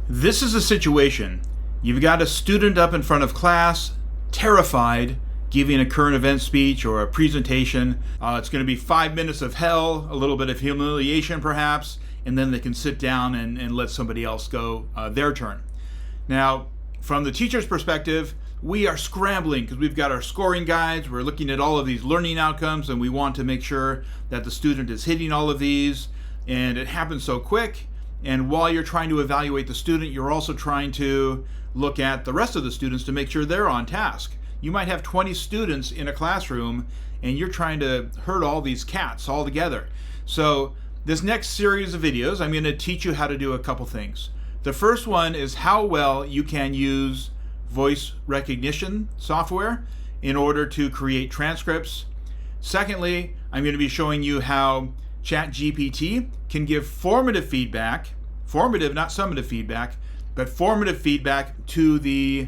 This is a situation. You've got a student up in front of class, terrified, giving a current event speech or a presentation. It's going to be 5 minutes of hell, a little bit of humiliation perhaps, and then they can sit down and let somebody else go their turn. Now, from the teacher's perspective, we are scrambling because we've got our scoring guides, we're looking at all of these learning outcomes, and we want to make sure that the student is hitting all of these, and it happens so quick. And while you're trying to evaluate the student, you're also trying to look at the rest of the students to make sure they're on task. You might have 20 students in a classroom and you're trying to herd all these cats all together. So this next series of videos, I'm going to teach you how to do a couple things. The first one is how well you can use voice recognition software in order to create transcripts. Secondly, I'm going to be showing you how Chat GPT can give formative feedback, formative, not summative feedback, but formative feedback to the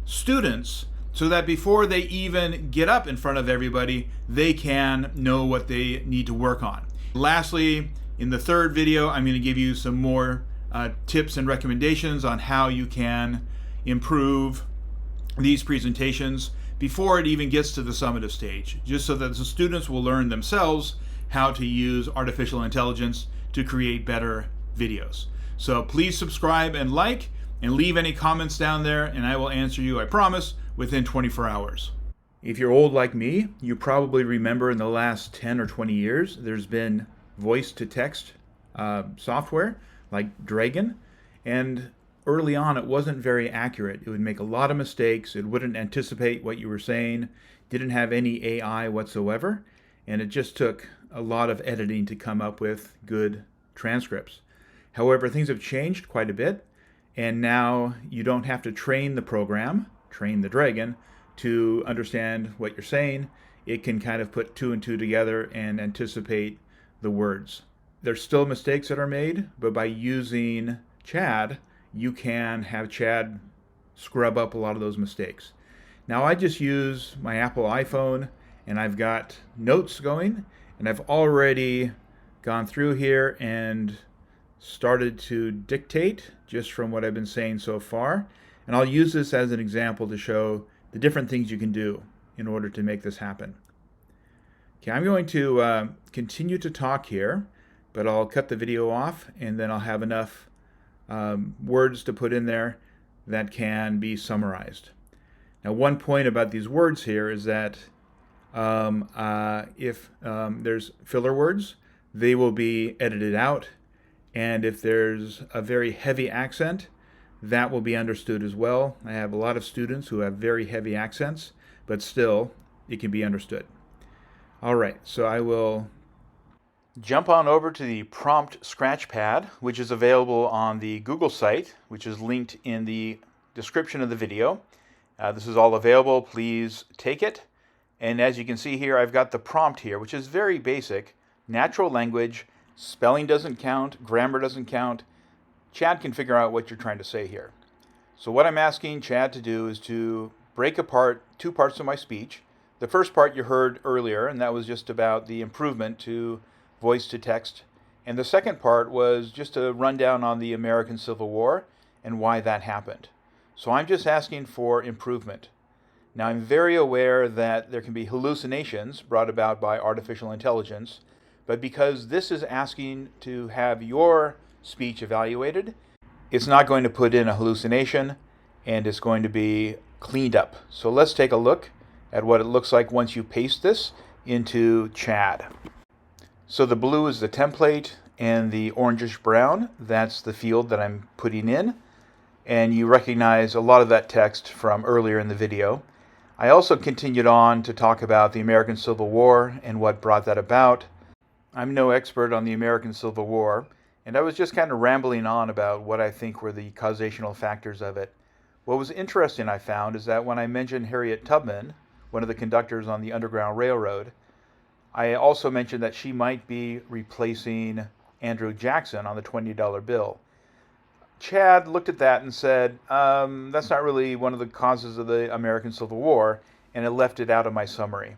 students so that before they even get up in front of everybody, they can know what they need to work on. Lastly, in the third video, I'm going to give you some more tips and recommendations on how you can improve these presentations before it even gets to the summative stage, just so that the students will learn themselves how to use artificial intelligence to create better videos. So please subscribe and like, and leave any comments down there, and I will answer you, I promise, within 24 hours. If you're old like me, you probably remember in the last 10 or 20 years, there's been voice-to-text software like Dragon, and early on it wasn't very accurate. It would make a lot of mistakes, it wouldn't anticipate what you were saying, didn't have any AI whatsoever, and it just took a lot of editing to come up with good transcripts. However, things have changed quite a bit, and now you don't have to train the program, train the Dragon, to understand what you're saying. It can kind of put two and two together and anticipate the words. There's still mistakes that are made, but by using Chad, you can have Chad scrub up a lot of those mistakes. Now I just use my Apple iPhone, and I've got notes going, and I've already gone through here and started to dictate just from what I've been saying so far. And I'll use this as an example to show the different things you can do in order to make this happen. Okay, I'm going to continue to talk here, but I'll cut the video off, and then I'll have enough words to put in there that can be summarized. Now, one point about these words here is that if there's filler words, they will be edited out, and if there's a very heavy accent, that will be understood as well. I have a lot of students who have very heavy accents, but still it can be understood. All right, so I will jump on over to the prompt scratchpad, which is available on the Google site, which is linked in the description of the video. This is all available. Please take it. And as you can see here, I've got the prompt here, which is very basic. Natural language, spelling doesn't count, grammar doesn't count. Chad can figure out what you're trying to say here. So what I'm asking Chad to do is to break apart two parts of my speech. The first part you heard earlier, and that was just about the improvement to voice to text. And the second part was just a rundown on the American Civil War and why that happened. So I'm just asking for improvement. Now, I'm very aware that there can be hallucinations brought about by artificial intelligence, but because this is asking to have your speech evaluated, it's not going to put in a hallucination, and it's going to be cleaned up. So let's take a look at what it looks like once you paste this into Chad. So the blue is the template, and the orangish brown, that's the field that I'm putting in, and you recognize a lot of that text from earlier in the video. I also continued on to talk about the American Civil War and what brought that about. I'm no expert on the American Civil War, and I was just kind of rambling on about what I think were the causational factors of it. What was interesting, I found, is that when I mentioned Harriet Tubman, one of the conductors on the Underground Railroad, I also mentioned that she might be replacing Andrew Jackson on the $20 bill. Chad looked at that and said, that's not really one of the causes of the American Civil War, and it left it out of my summary.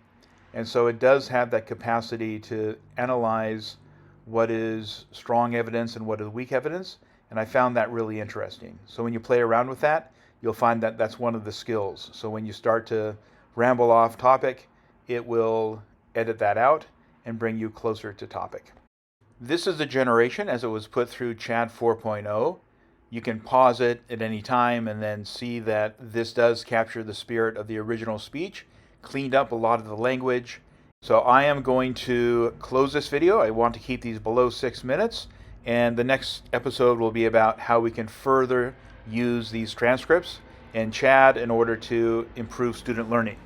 And so it does have that capacity to analyze what is strong evidence and what is weak evidence, And I found that really interesting. So when you play around with that, you'll find that that's one of the skills. So when you start to ramble off topic, it will edit that out and bring you closer to topic. This is the generation as it was put through Chat 4.0. You can pause it at any time and then see that this does capture the spirit of the original speech, cleaned up a lot of the language. So I am going to close this video. I want to keep these below 6 minutes, and the next episode will be about how we can further use these transcripts in Chat in order to improve student learning.